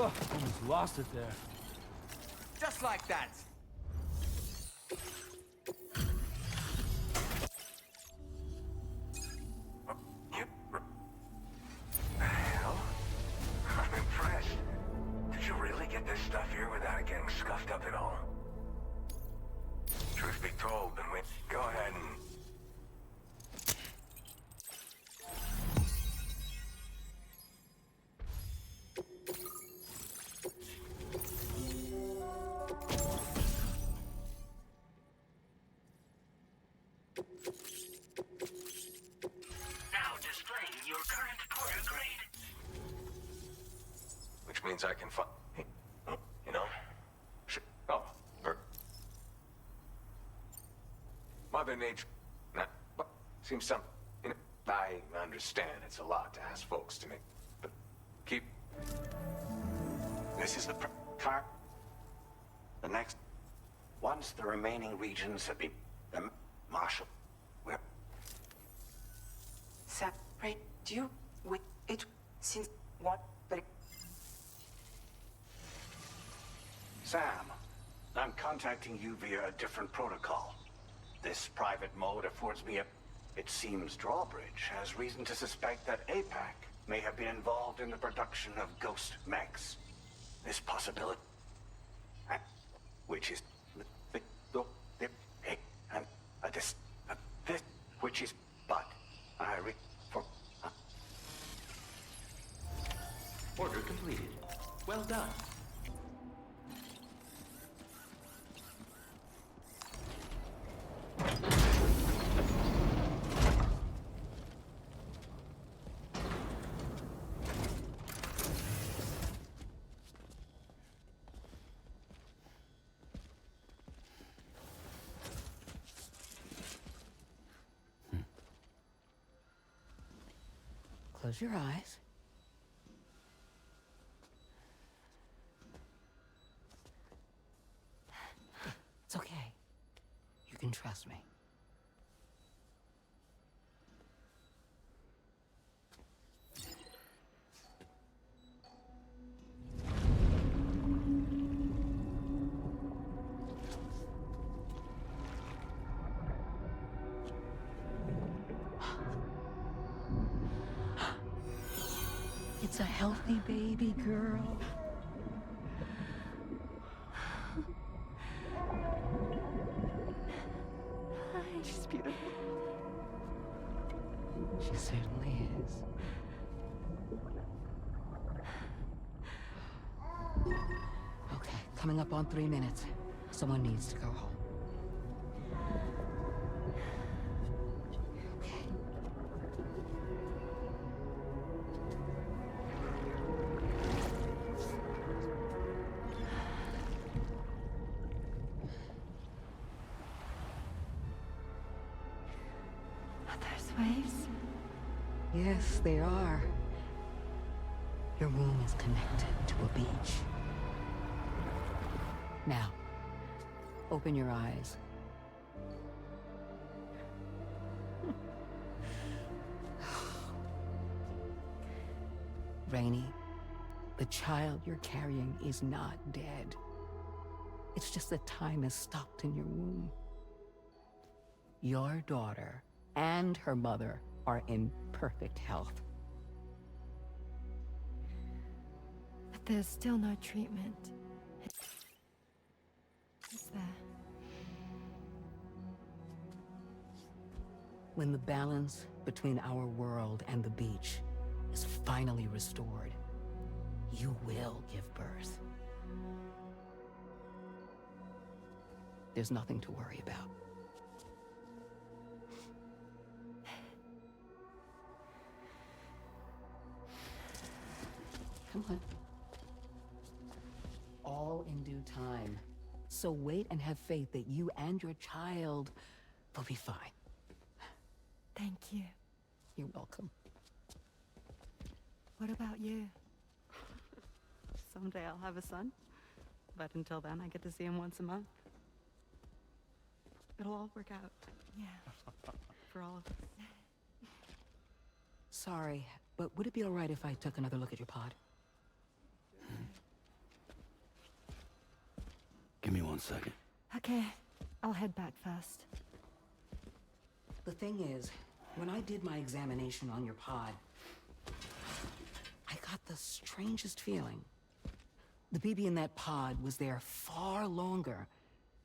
Almost lost it there. Just like that. Hell, I'm impressed. Did you really get this stuff here without it getting scuffed up at all? Truth be told, then we go ahead and... Now displaying your current porter grade. Which means I can find... You know? Mother Nature... Seems some... You know, I understand it's a lot to ask folks to make... But keep... This is the car. The next... Once the remaining regions have been... Marshal... Where... Separate you with it since what the... Sam, I'm contacting you via a different protocol. This private mode affords me a... It seems Drawbridge has reason to suspect that APAC may have been involved in the production of ghost mechs. This possibility... Which is... And this... Which is... But... I re... For... Order completed. Well done. Close your eyes. It's okay. You can trust me. It's a healthy baby girl. She's beautiful. She certainly is. Okay, coming up on 3 minutes. Someone needs to go home. Waves? Yes, they are. Your womb is connected to a beach. Now, open your eyes. Rainy, the child you're carrying is not dead. It's just that time has stopped in your womb. Your daughter and her mother are in perfect health. But there's still no treatment. Is there? When the balance between our world and the beach is finally restored, you will give birth. There's nothing to worry about. Come on. All in due time. So wait and have faith that you and your child will be fine. Thank you. You're welcome. What about you? Someday I'll have a son, but until then I get to see him once a month. It'll all work out. Yeah. For all of us. Sorry, but would it be all right if I took another look at your pod? 1 second. Okay, I'll head back first. The thing is, when I did my examination on your pod, I got the strangest feeling. The BB in that pod was there far longer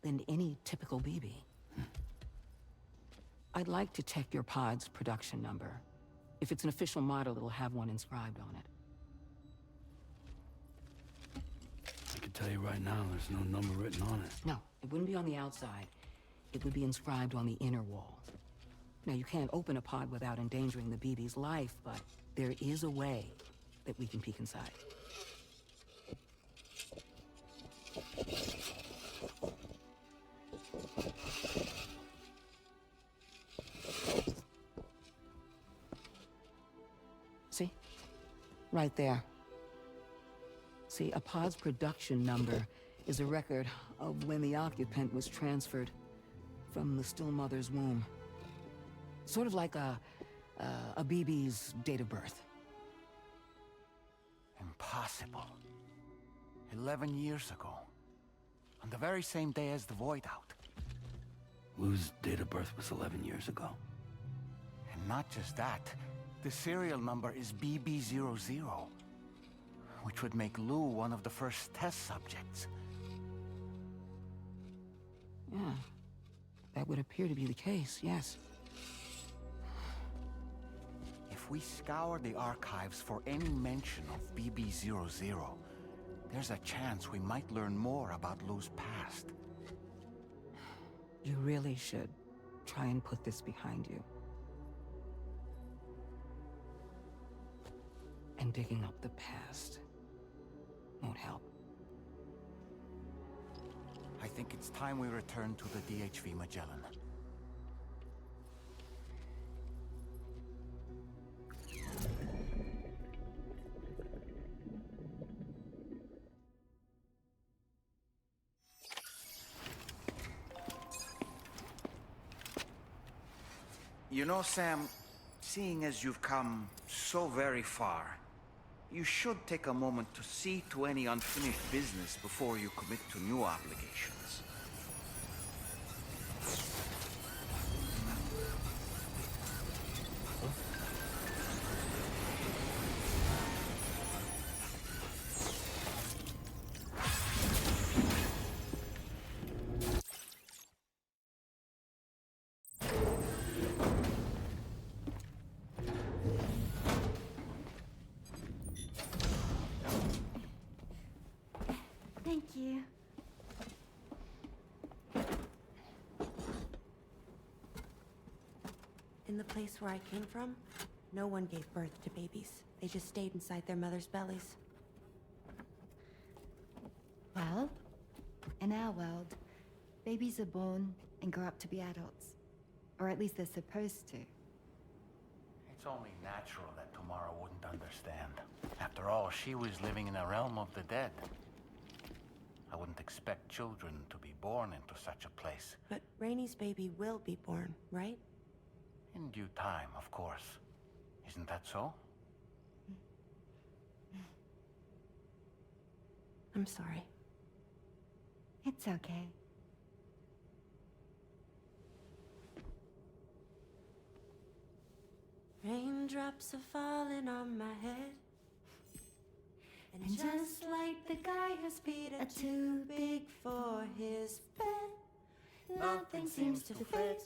than any typical BB. I'd like to check your pod's production number. If it's an official model, it'll have one inscribed on it. I can tell you right now, there's no number written on it. No, it wouldn't be on the outside. It would be inscribed on the inner wall. Now, you can't open a pod without endangering the BB's life, but there is a way that we can peek inside. See? Right there. See, a pod's production number is a record of when the occupant was transferred from the still mother's womb. Sort of like a BB's date of birth. Impossible. 11 years ago. On the very same day as the Void Out. Lou's date of birth was 11 years ago. And not just that, the serial number is BB00, which would make Lou one of the first test subjects. Yeah, that would appear to be the case, yes. If we scour the archives for any mention of BB00, there's a chance we might learn more about Lou's past. You really should try and put this behind you. And digging up the past won't help. I think it's time we return to the DHV Magellan. You know, Sam, seeing as you've come so very far, you should take a moment to see to any unfinished business before you commit to new obligations. Thank you. In the place where I came from, no one gave birth to babies. They just stayed inside their mother's bellies. Well, in our world, babies are born and grow up to be adults. Or at least they're supposed to. It's only natural that Tamara wouldn't understand. After all, she was living in a realm of the dead. I wouldn't expect children to be born into such a place. But Rainey's baby will be born, right? In due time, of course. Isn't that so? I'm sorry. It's okay. Raindrops are falling on my head. And just like the guy whose feet are too big for his bed, nothing seems to fit.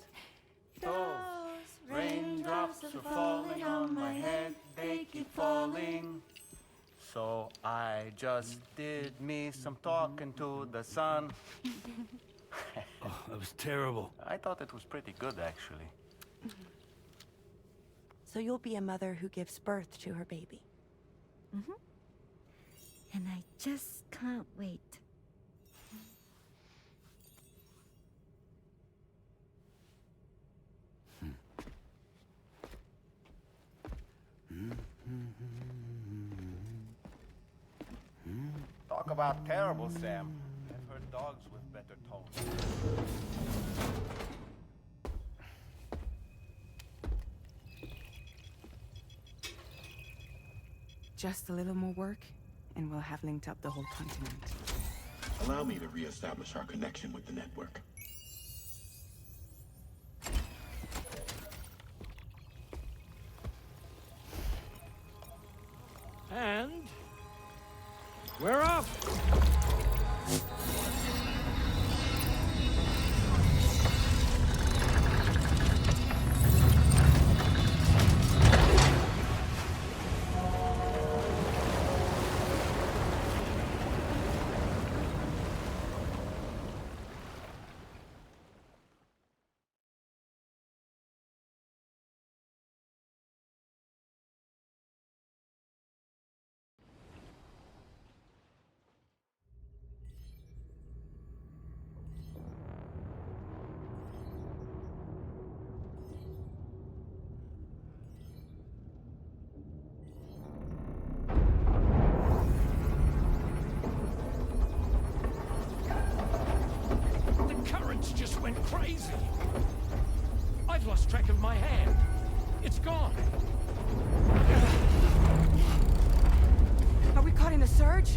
Those raindrops are falling on my head, they keep falling. So I just did me some talking to the sun. Oh, that was terrible. I thought it was pretty good, actually. So you'll be a mother who gives birth to her baby. Mm-hmm. And I just can't wait. Talk about terrible, Sam. I've heard dogs with better tones. Just a little more work, and we'll have linked up the whole continent. Allow me to reestablish our connection with the network. And we're off. Just went crazy. I've lost track of my hand. It's gone. Are we caught in a surge?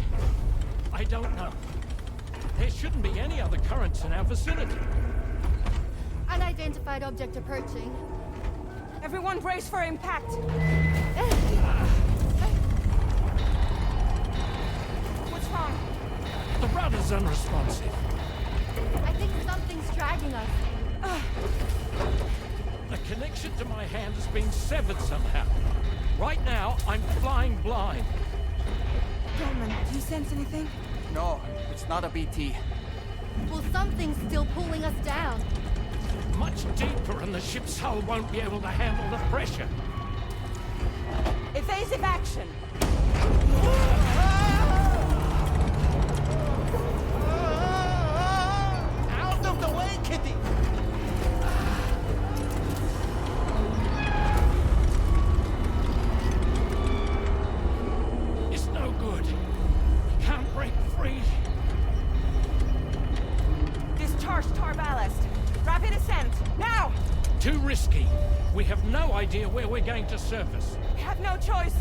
I don't know. There shouldn't be any other currents in our vicinity. Unidentified object approaching. Everyone brace for impact. What's wrong? The rudder's unresponsive. I think something's dragging us. The connection to my hand has been severed somehow. Right now, I'm flying blind. Roman, do you sense anything? No, it's not a BT. Well, something's still pulling us down. Much deeper, and the ship's hull won't be able to handle the pressure. Evasive action. Out of the way, Kitty! It's no good. Can't break free. Discharge tar ballast. Rapid ascent, now! Too risky. We have no idea where we're going to surface. We have no choice.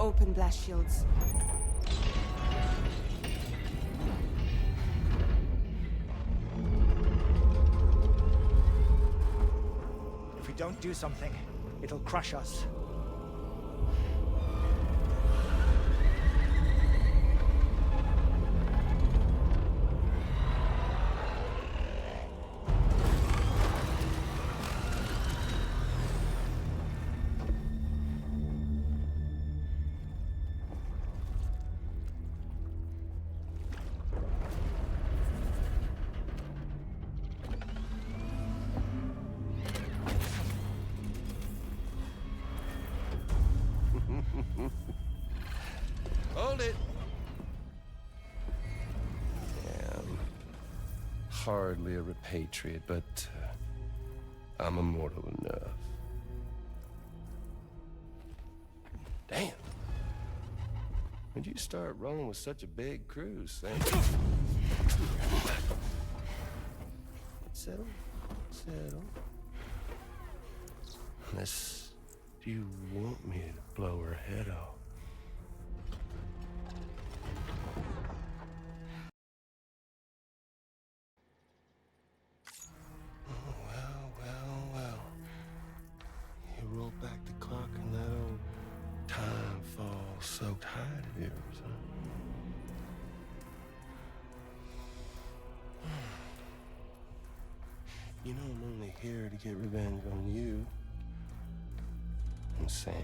Open blast shields. If we don't do something, it'll crush us. Hold it. Yeah, I'm hardly a repatriate, but I'm immortal enough. Damn. When'd you start rolling with such a big crew, Sam? Settle. Settle. Unless you want me to blow her head off. Well. You roll back the clock and that old time fall soaked hide of yours, huh? You know I'm only here to get revenge on you and Sam.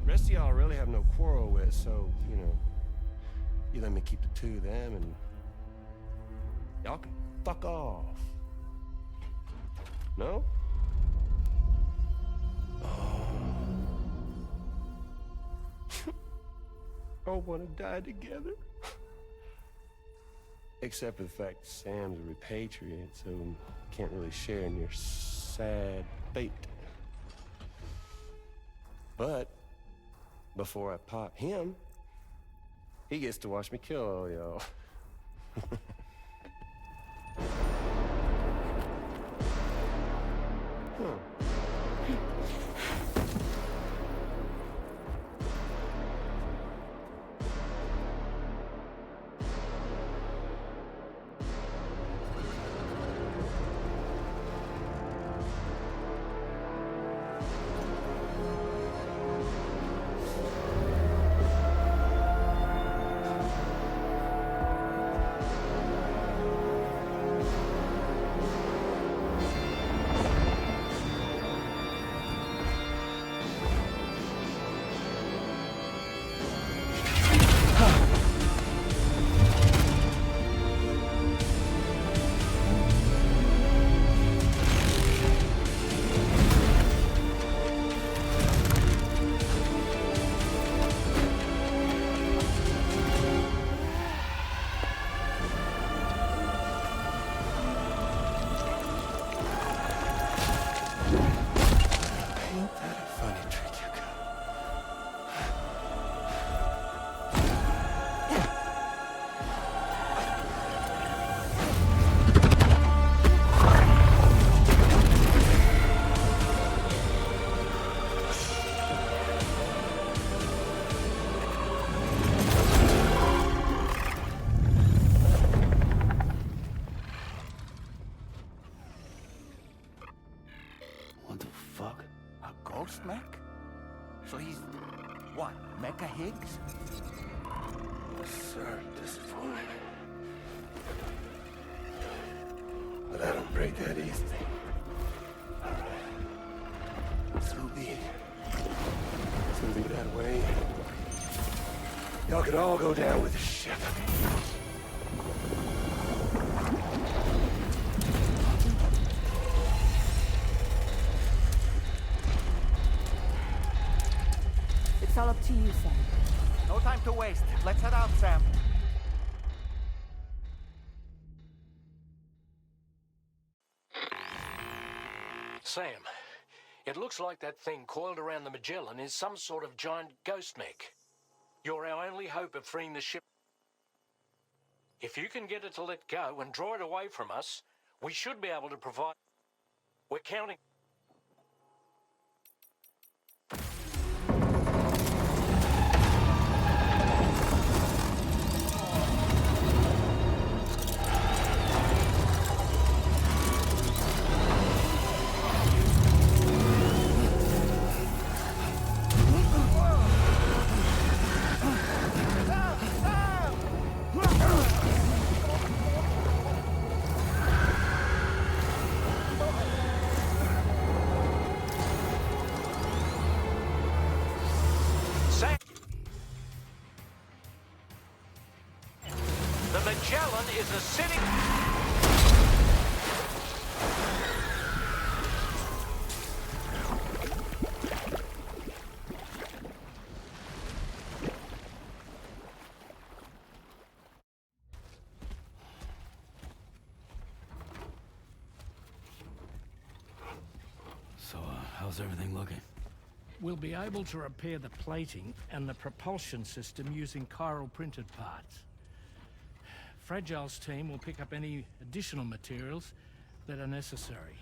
The rest of y'all really have no quarrel with, so, you know, you let me keep the two of them and y'all can fuck off. No? All want to die together. Except for the fact Sam's a repatriate, so can't really share in your sad fate. But before I pop him, he gets to watch me kill all y'all. Mech? So he's, what, Mecha Higgs? Sir, disappointed. But I don't break that easy. So be it. It's gonna be that way. Y'all could all go down with the ship. It's all up to you, Sam. No time to waste. Let's head out, Sam. Sam, it looks like that thing coiled around the Magellan is some sort of giant ghost mech. You're our only hope of freeing the ship. If you can get it to let go and draw it away from us, we should be able to provide... We're counting... The Magellan is a city... So, how's everything looking? We'll be able to repair the plating and the propulsion system using chiral printed parts. Fragile's team will pick up any additional materials that are necessary.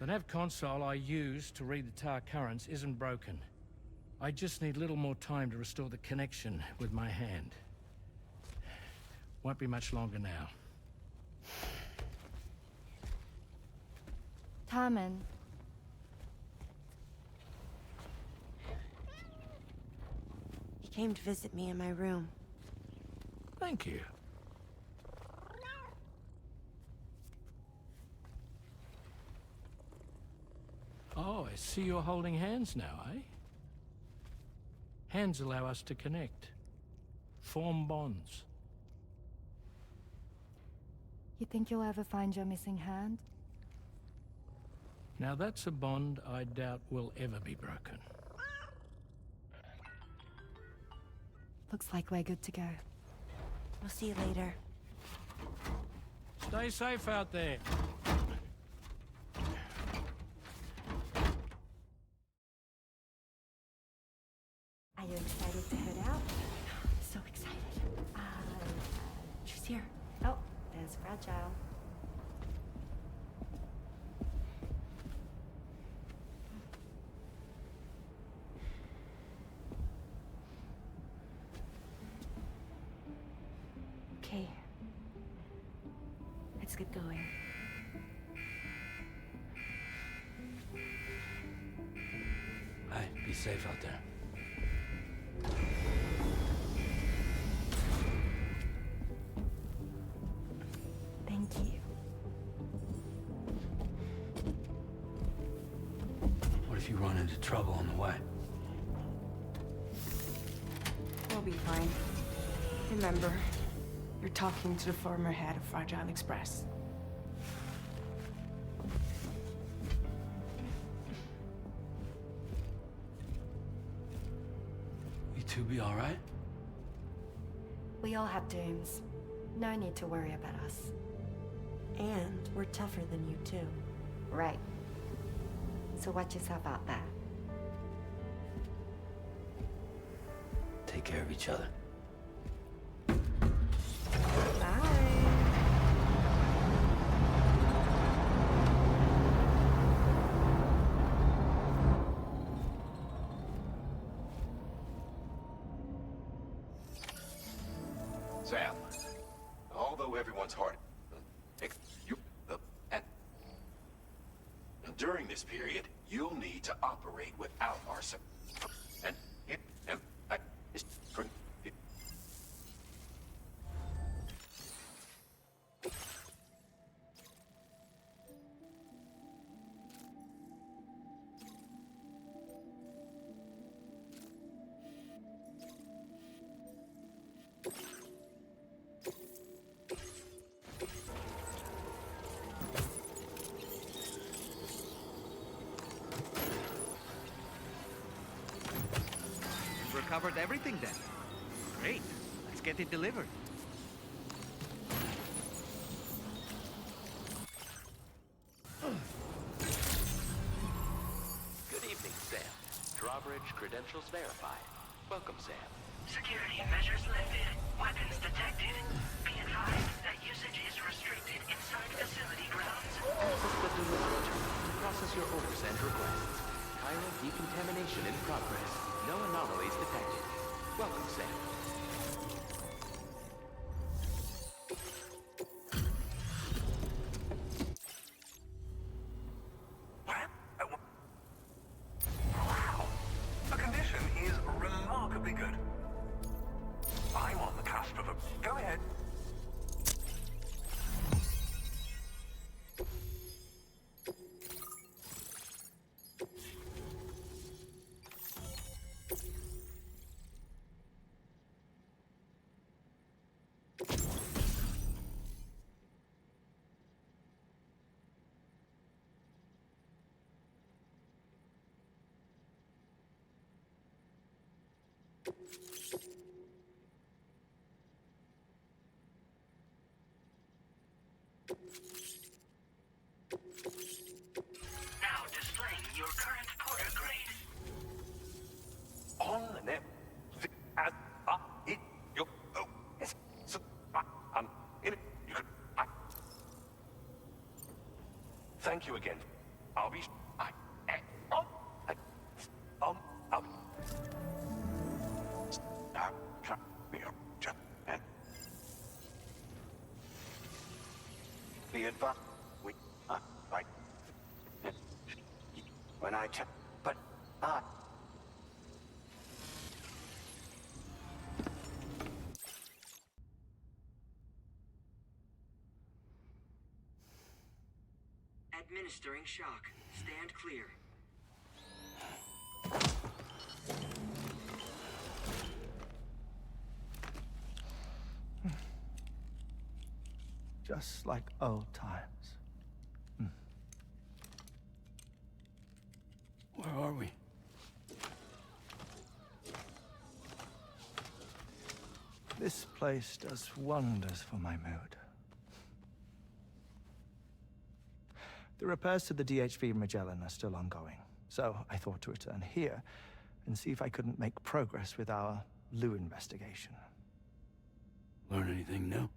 The nav console I use to read the tar currents isn't broken. I just need a little more time to restore the connection with my hand. Won't be much longer now. Tarman. He came to visit me in my room. Thank you. Oh, I see you're holding hands now, eh? Hands allow us to connect, form bonds. You think you'll ever find your missing hand? Now that's a bond I doubt will ever be broken. Looks like we're good to go. We'll see you later. Stay safe out there. Almost here. Oh, there's Fragile. Okay. Let's get going. Hey, be safe out there. Thank you. What if you run into trouble on the way? We'll be fine. Remember, you're talking to the former head of Fragile Express. You two be all right? We all have dooms. No need to worry about us. And we're tougher than you too. Right. So watch yourself out there. Take care of each other. Sam, although everyone's hard, during this period, you'll need to operate without our Recovered everything then. Great. Let's get it delivered. Good evening, Sam. Drawbridge credentials verified. Welcome, Sam. Security measures lifted. Weapons detected. Be advised that usage is restricted inside facility grounds. Access the delivery terminal to process your orders and requests. Chiral decontamination in progress. No anomalies detected. Welcome, Sam. Wow. The condition is remarkably good. I'm on the cusp of a... Go ahead. Now displaying your current porter grade. On the net. Thank you again. I'll be... Be advised, right. When I check, but Administering shock. Stand clear. Just like old times. Where are we? This place does wonders for my mood. The repairs to the DHV Magellan are still ongoing, so I thought to return here and see if I couldn't make progress with our Lou investigation. Learn anything new?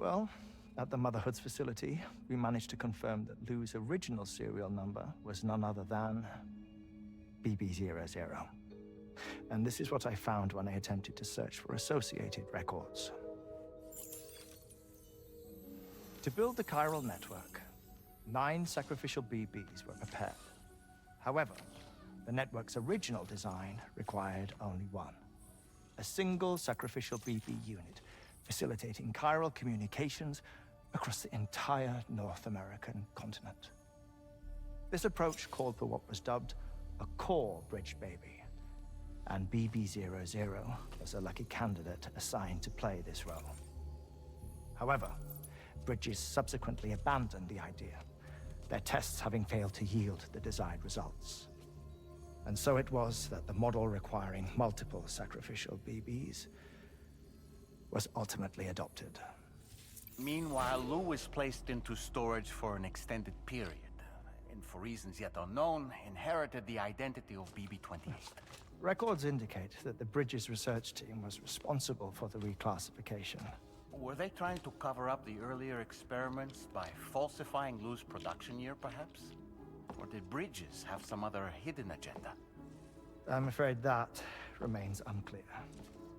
Well, at the Motherhood's facility, we managed to confirm that Lou's original serial number was none other than BB00. And this is what I found when I attempted to search for associated records. To build the chiral network, 9 sacrificial BBs were prepared. However, the network's original design required only 1. A single sacrificial BB unit, facilitating chiral communications across the entire North American continent. This approach called for what was dubbed a core bridge baby, and BB00 was a lucky candidate assigned to play this role. However, Bridges subsequently abandoned the idea, their tests having failed to yield the desired results. And so it was that the model requiring multiple sacrificial BBs was ultimately adopted. Meanwhile, Lou was placed into storage for an extended period, and for reasons yet unknown, inherited the identity of BB-28. Records indicate that the Bridges research team was responsible for the reclassification. Were they trying to cover up the earlier experiments by falsifying Lou's production year, perhaps? Or did Bridges have some other hidden agenda? I'm afraid that remains unclear.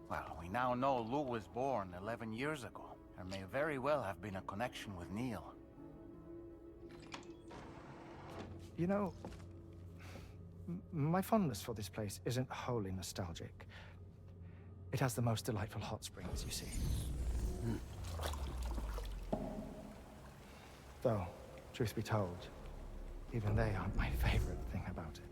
Well, we now know Lou was born 11 years ago. There may very well have been a connection with Neil. You know, my fondness for this place isn't wholly nostalgic. It has the most delightful hot springs, you see. Though, truth be told, even they aren't my favorite thing about it.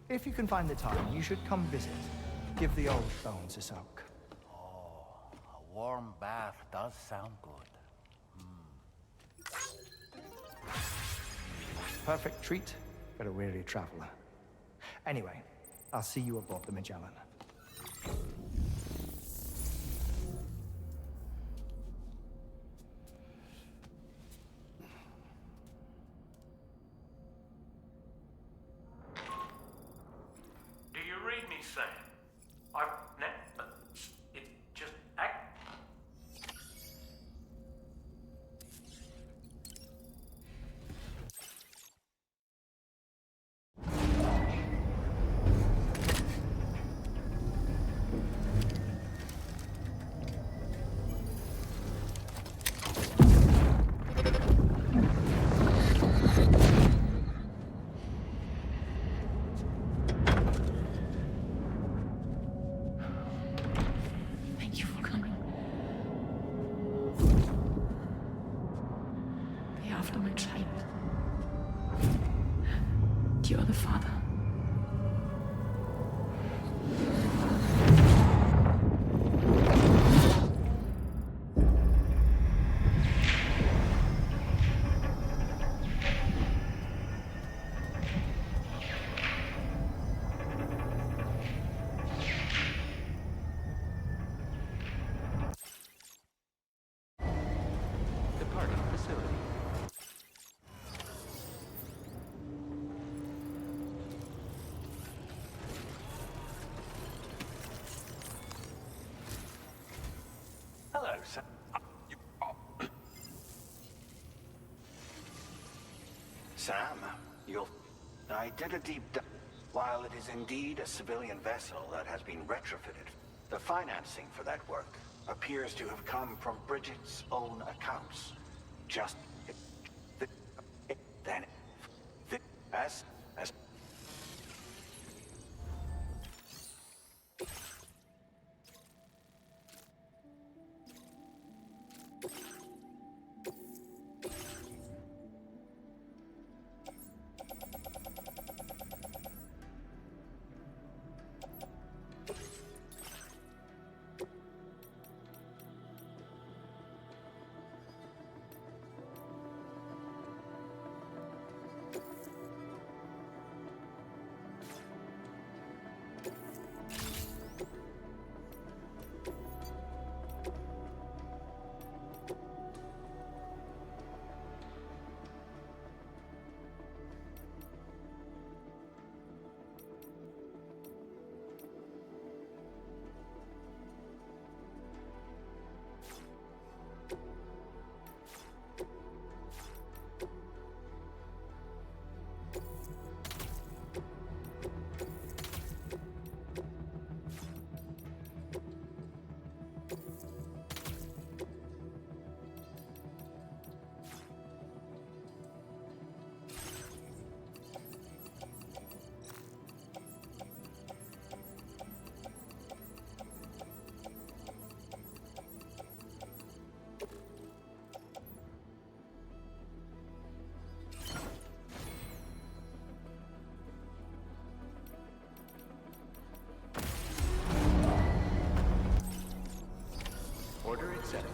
If you can find the time, you should come visit. Give the old bones a soak. Oh, a warm bath does sound good. Perfect treat for a weary traveler. Anyway, I'll see you aboard the Magellan. Do you read me, Sam? It just act. Thank you for coming. The after my child. You are the father. Departing facility. Hello, Sam. Sam, your identity. While it is indeed a civilian vessel that has been retrofitted, the financing for that work appears to have come from Bridget's own accounts. Just then, as set.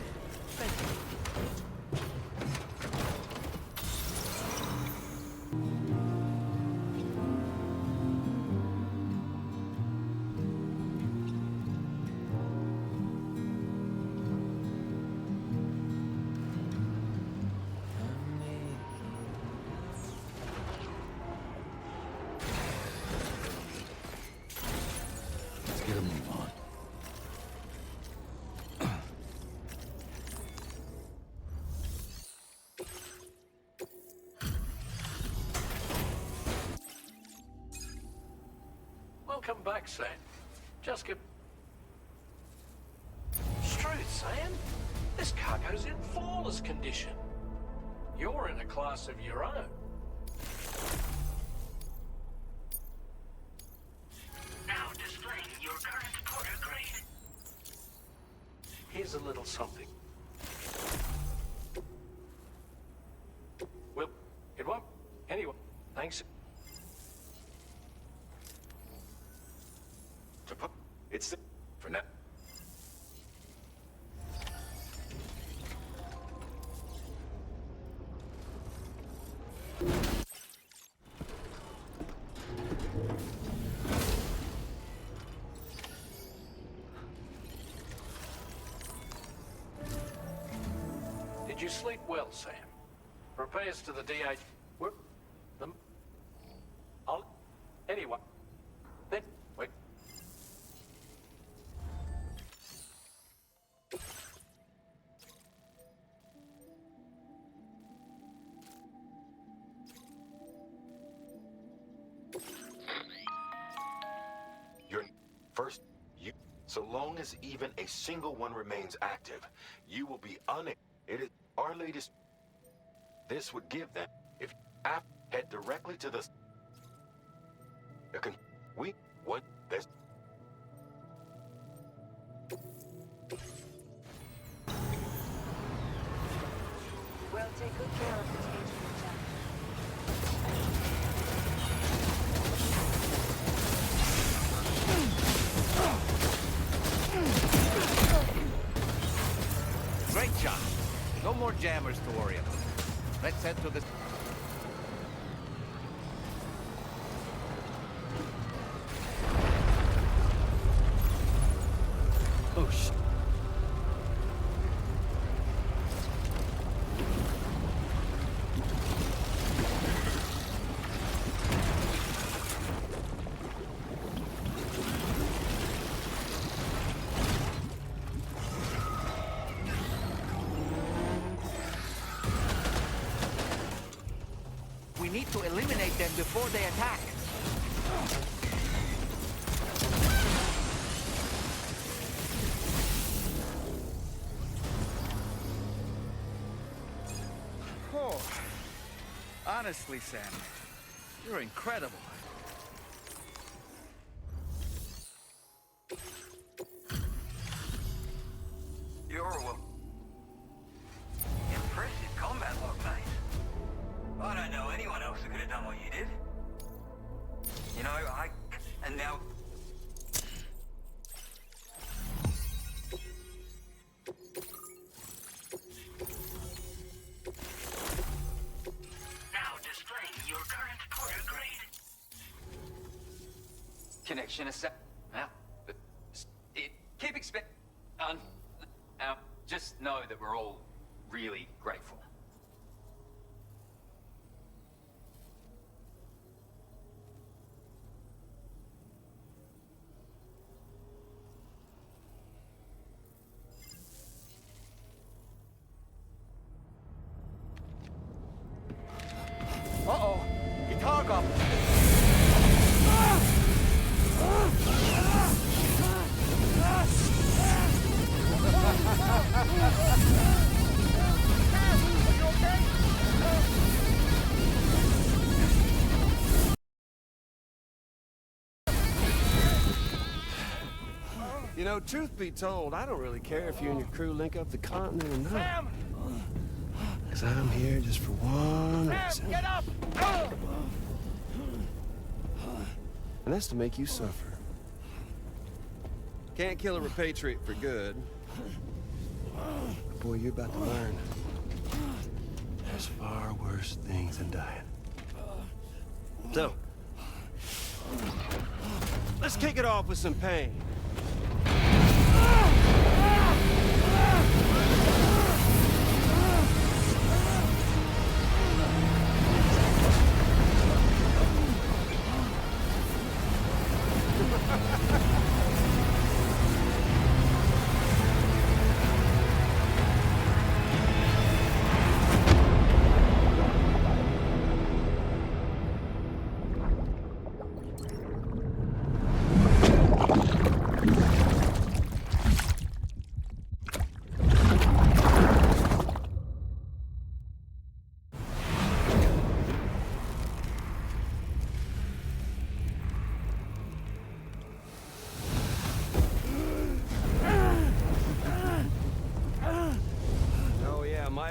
Thank you. Welcome back, Sam. Just get... Truth, Sam. This cargo's in flawless condition. You're in a class of your own. Now displaying your current quarter grade. Here's a little something. Well, it won't. Anyway, thanks. It's for now. Did you sleep well, Sam? Repairs to the DH... Whoop. Them... I'll... Anyway. Then... Wait. Your first, so long as even a single one remains active, you will be It is our latest. This would give them, if head directly to the. What this. We'll take good care of the station, Jack. Great job. No more jammers to worry about. Let's head to the... Oh, shit. We need to eliminate them before they attack. Oh, honestly, Sam, you're incredible. You're impressive combat log, mate. I don't know anyone else who could have done what you did. You know, and now... Now displaying your current quarter grade. Connection is set. Now, keep expect. Just know that we're all really grateful. Uh-oh. Guitar up. You know, truth be told, I don't really care if you and your crew link up the continent or not. Sam! Because I'm here just for one reason. Sam, get up! And that's to make you suffer. Can't kill a repatriate for good. Boy, you're about to learn. There's far worse things than dying. So, let's kick it off with some pain.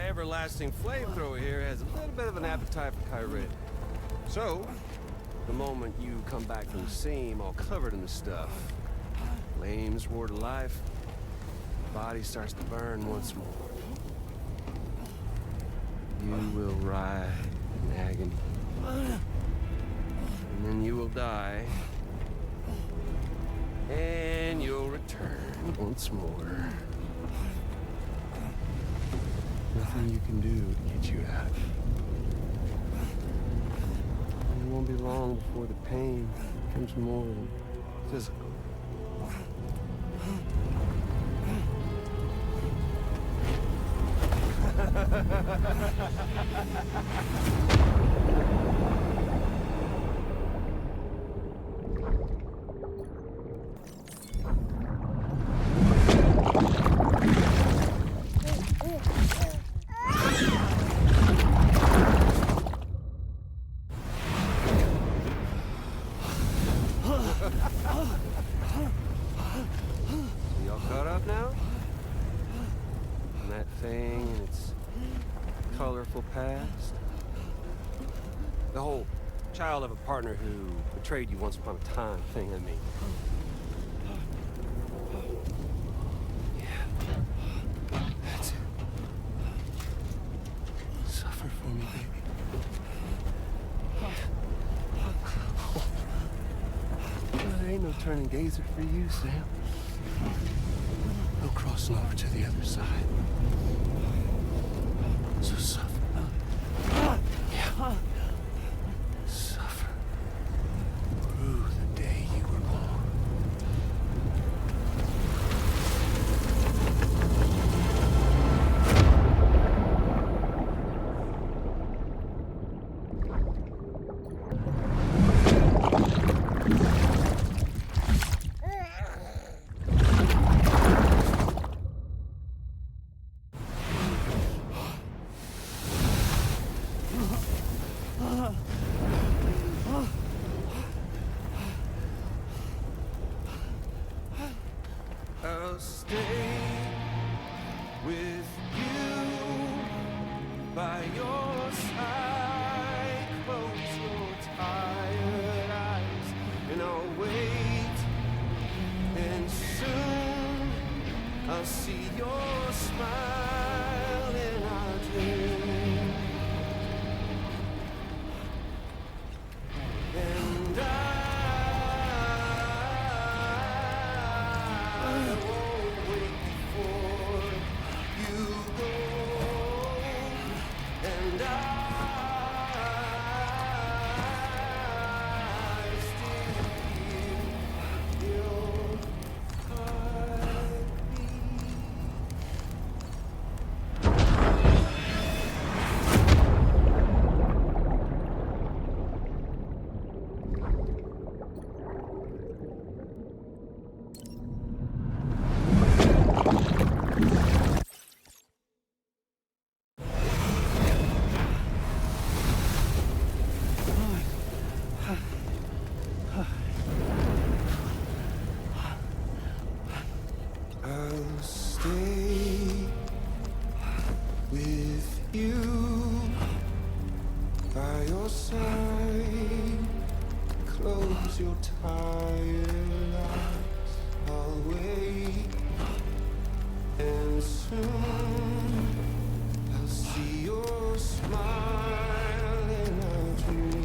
Everlasting flamethrower here has a little bit of an appetite for Kyrie. So, the moment you come back from the scene all covered in the stuff, flames roar to life, the body starts to burn once more. You will writhe in agony. And then you will die. And you'll return once more. Nothing you can do to get you out of it. And it won't be long before the pain becomes more physical. The whole child of a partner who betrayed you once upon a time thing, I mean. Yeah. That's it. Suffer for me, baby. There ain't no turning gazer for you, Sam. No crossing over to the other side. So suffer. Yeah. Suffer through the day you were born. I'll stay with you by your side. Close your tired eyes and I'll wait. And soon I'll see your smile in our dream. And I'll stay with you by your side. Close your tired eyes. I'll wait. And soon I'll see your smile in a dream.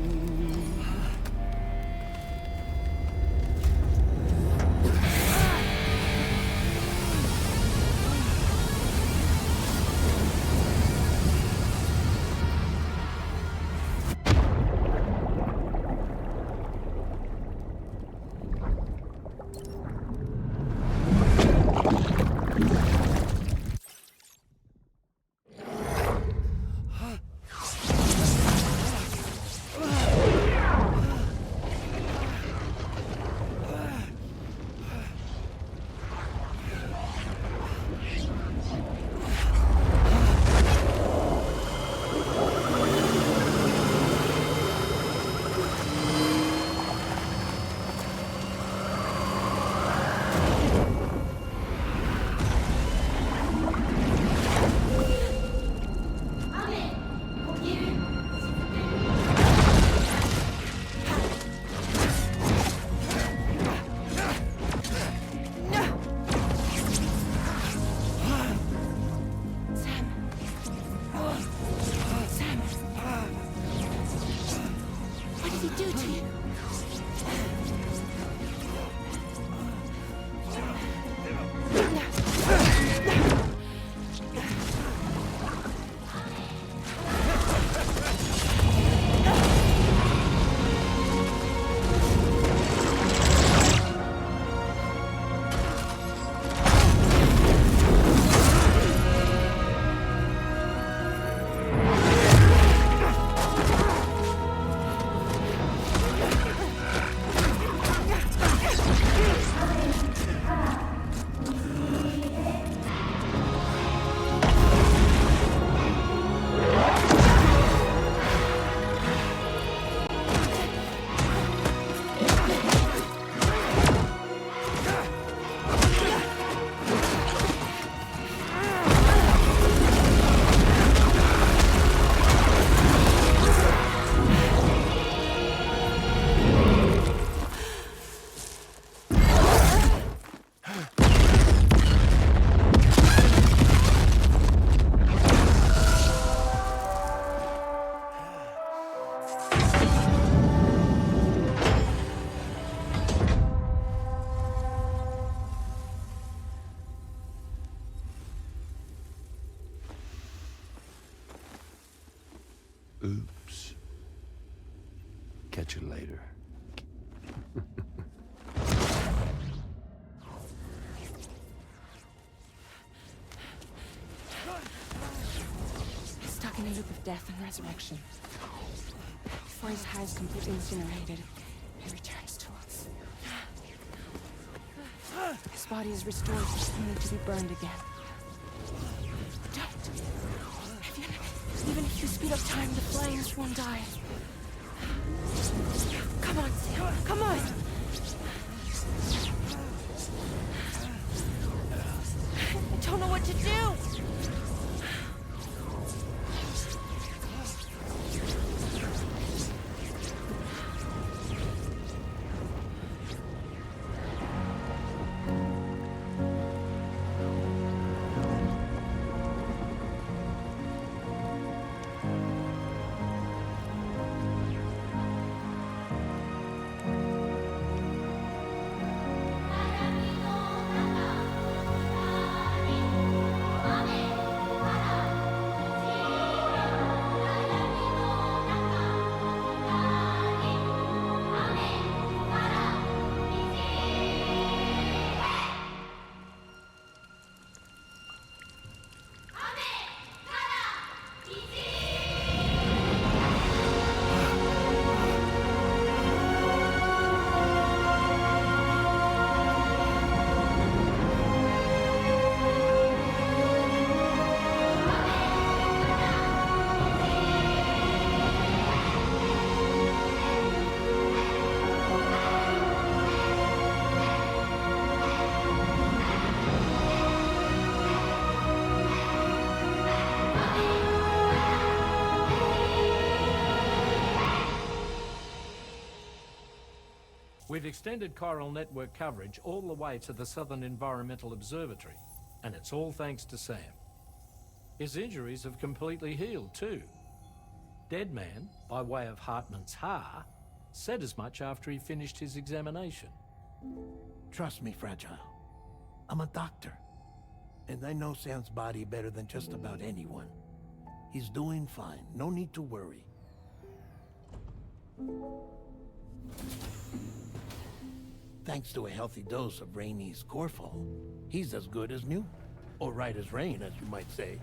Oops. Catch you later. Stuck in a loop of death and resurrection. Before his hide is completely incinerated, he returns to us. His body is restored, only to be burned again. Don't! Even if you speed up time, the flames won't die. Come on, Sam. Come on! I don't know what to do! We've extended chiral network coverage all the way to the Southern Environmental Observatory. And it's all thanks to Sam. His injuries have completely healed, too. Deadman, by way of Hartman's Ha, said as much after he finished his examination. Trust me, Fragile. I'm a doctor. And I know Sam's body better than just about anyone. He's doing fine. No need to worry. Thanks to a healthy dose of Rainey's Corfol, he's as good as new. Or right as rain, as you might say.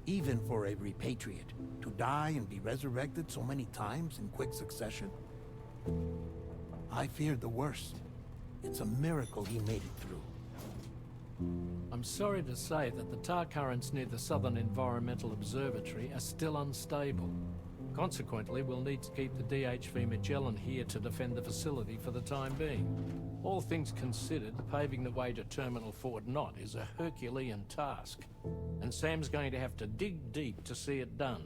Even for a repatriate, to die and be resurrected so many times in quick succession. I feared the worst. It's a miracle he made it through. I'm sorry to say that the tar currents near the Southern Environmental Observatory are still unstable. Consequently, we'll need to keep the DHV Magellan here to defend the facility for the time being. All things considered, paving the way to Terminal Fort Knott is a Herculean task. And Sam's going to have to dig deep to see it done.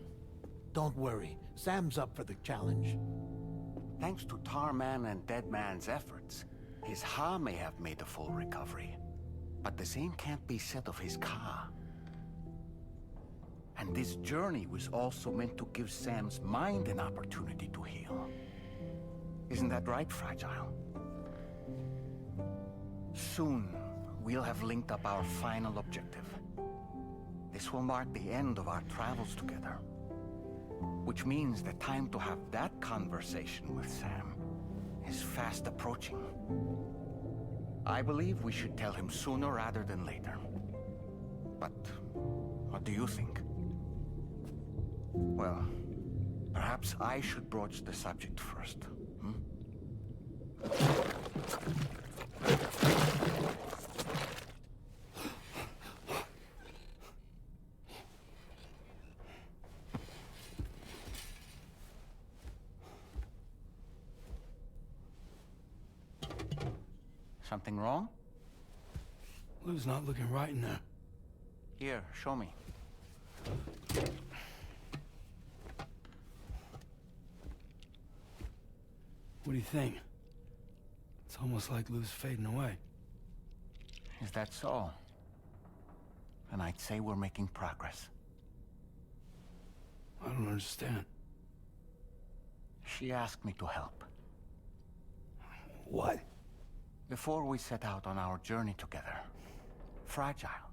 Don't worry. Sam's up for the challenge. Thanks to Tarman and Deadman's efforts, his Ha may have made a full recovery. But the same can't be said of his Ka. And this journey was also meant to give Sam's mind an opportunity to heal. Isn't that right, Fragile? Soon, we'll have linked up our final objective. This will mark the end of our travels together. Which means the time to have that conversation with Sam is fast approaching. I believe we should tell him sooner rather than later. But what do you think? Well, perhaps I should broach the subject first, hmm? Something wrong? Lou's not looking right in there. Here, show me. What do you think? It's almost like Lou's fading away. Is that so? And I'd say we're making progress. I don't understand. She asked me to help. What? Before we set out on our journey together, Fragile,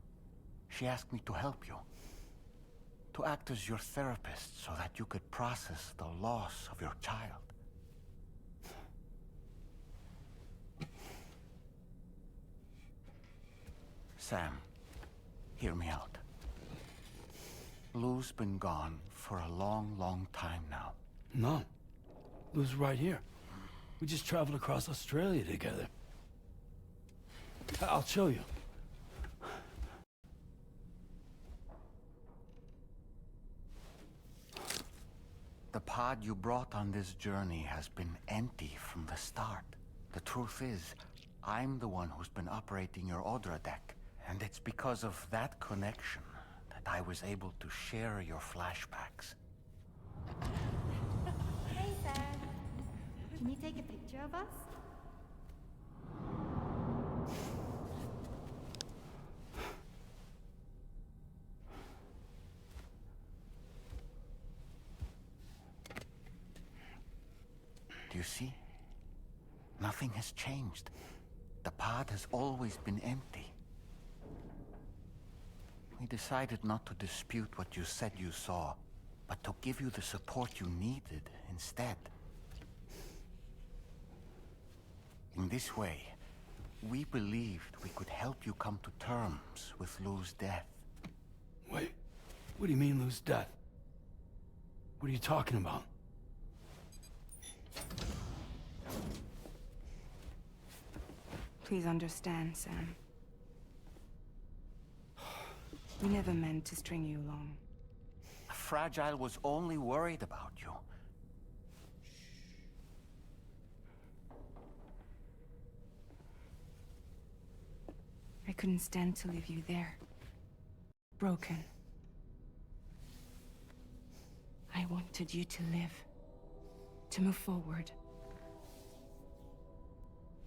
she asked me to help you. To act as your therapist so that you could process the loss of your child. Sam, hear me out. Lou's been gone for a long, long time now. No. Lou's right here. We just traveled across Australia together. I'll show you. The pod you brought on this journey has been empty from the start. The truth is, I'm the one who's been operating your Odra deck. And it's because of that connection that I was able to share your flashbacks. Hey, Sam. Can you take a picture of us? Do you see? Nothing has changed. The pod has always been empty. We decided not to dispute what you said you saw, but to give you the support you needed instead. In this way, we believed we could help you come to terms with Lou's death. Wait, what do you mean Lou's death? What are you talking about? Please understand, Sam. We never meant to string you along. Fragile was only worried about you. I couldn't stand to leave you there. Broken. I wanted you to live. To move forward.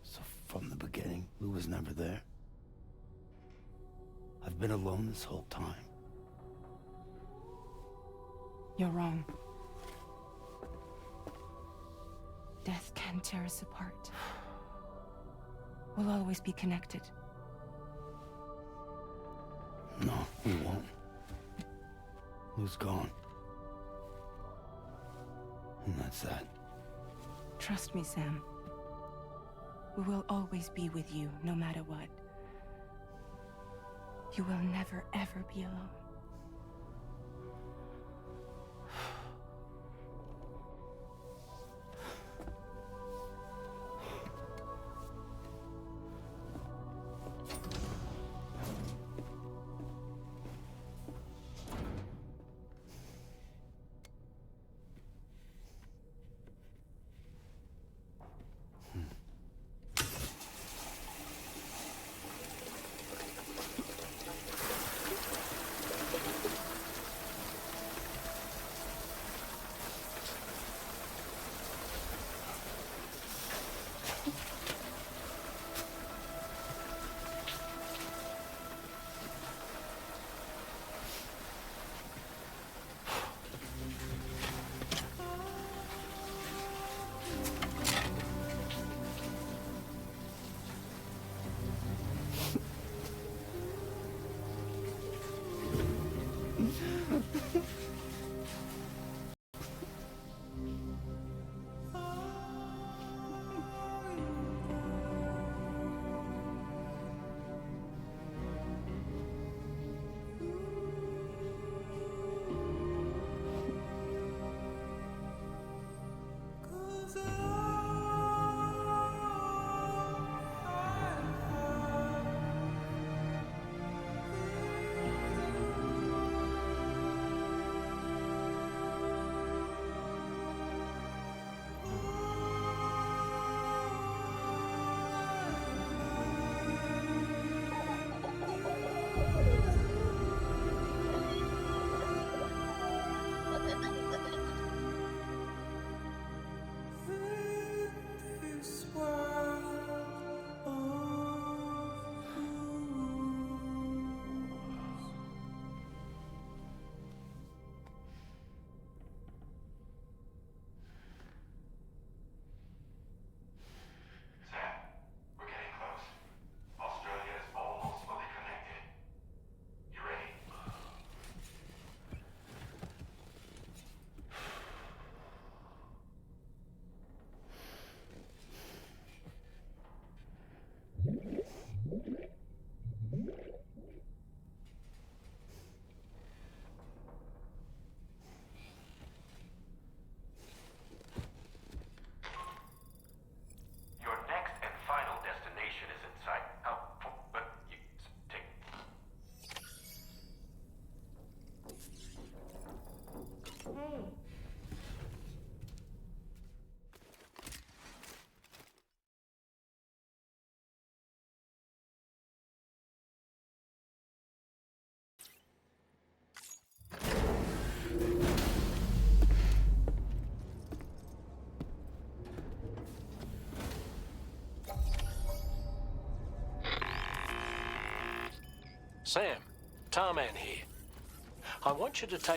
So from the beginning, Lou was never there? been alone this whole time. You're wrong. Death can tear us apart. We'll always be connected. No, we won't. Lou's gone. And that's that. Trust me, Sam. We will always be with you, no matter what. You will never, ever be alone. Sam, Tarman here. I want you to take